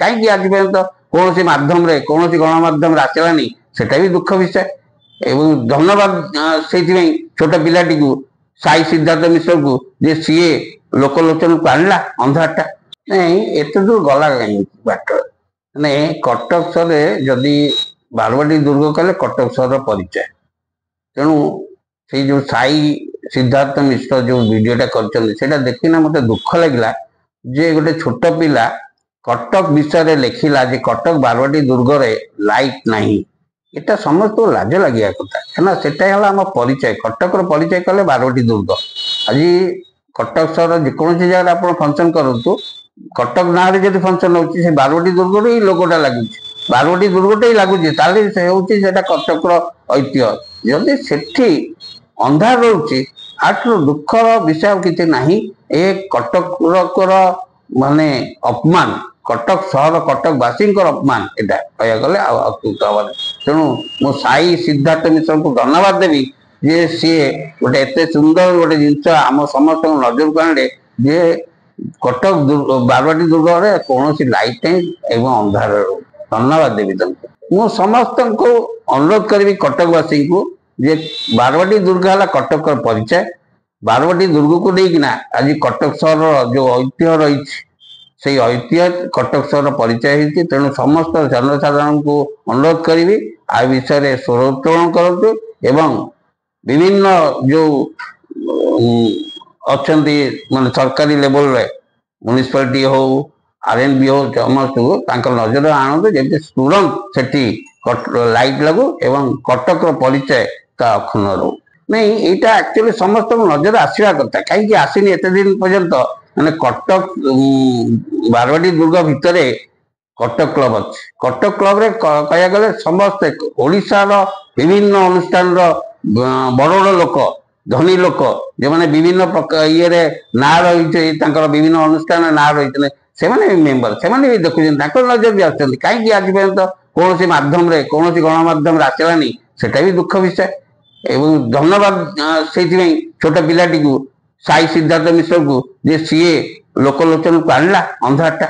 कहीं आज पर्यंत कौन माध्यम कौन गणमाध्यम आसलानी सेटा भी दुख विषय एवं धन्यवाद से छोट पिलाटी को साई सिद्धार्थ मिश्र को जे सीए लोकलोचन को आणला अंधारटा नहीं एत दूर गला कहीं बाट ने कटक सहर जदि बारवाटी दुर्ग कले कटक सहर परिचय तेणु से जो साई सिद्धार्थ मिश्र जो वीडियोटा कर देखना मत दुख लगे जे गोटे छोट पिला कटक विषय लिखिला जे कटक बारवाटी दुर्ग रे लाइट नहीं एटा समस्त लाज लगे कथा ना सेटा आम परिचय कटक परिचय कले बारवाटी दुर्ग आज कटक सहर जेकोसी जगह आप फंक्शन करूँ कटक ना जब फंक्शन हो बारवाटी दुर्ग ही लोगोटा लगुच बारवाटी दुर्गटे ही लगुच से हूँ कटक ऐतिह्य जदि सेठी अंधार रोचे आठर दुखर विषय किसी ना ए कटक माने अपमान कटक सहर कटकवासी अपमान एटा कह गले अत्युक्त हम तेणु मो साई सिद्धार्थ मिश्र को धन्यवाद देवी जे सी गोटे एत सुंदर गोटे जिनस आम समस्त नजर को आने जे कटक बारवाटी दुर्ग में कौन लाइट नहीं अंधार धन्यवाद देवी तुमको समस्त को अनुरोध करी कटकवासी को जे बारवाटी दुर्ग है कटक परिचय बारवाटी दुर्ग को लेकिना आज कटक सहर जो ऐतिह्य रही से ऐतिह्य कटक सहर परिचय होती तेणु समस्त जनसाधारण को अनुरोध करी आ विषय स्वर उत्तोलन करूँ एवं विभिन्न जो अच्छा माने सरकारी लेवल रे म्युनिसिपालिटी हो आरएनबी हो समस्त को नजर आणते जमी तुरंत से लाइट लगू एवं कटक परिचय का अक्षुण रो नहीं यहाँ एक्चुअली समस्त नजर आसवा कथा कहीं आसनी एत दिन पर्यंत मैंने कटक बारवाटी दुर्ग भितर कटक क्लब अच्छे कटक क्लब रे कह गले समस्ते ओडिशार विभिन्न अनुष्ठान बड़ बड़ लोक धनी लोक जो मैंने विभिन्न ये ना रही विभिन्न अनुष्ठान ना रही से मेम्बर से भी देखुं नजर भी आसुँच कहीं आज पर्यंत कौन माध्यम कौन गणमाध्यम आसलानी सेटा भी दुख विषय एवं धन्यवाद से छोट पिलाटी को साई सिद्धार्थ मिश्र को जे सीए लोकलोचन को आणला अंधारटा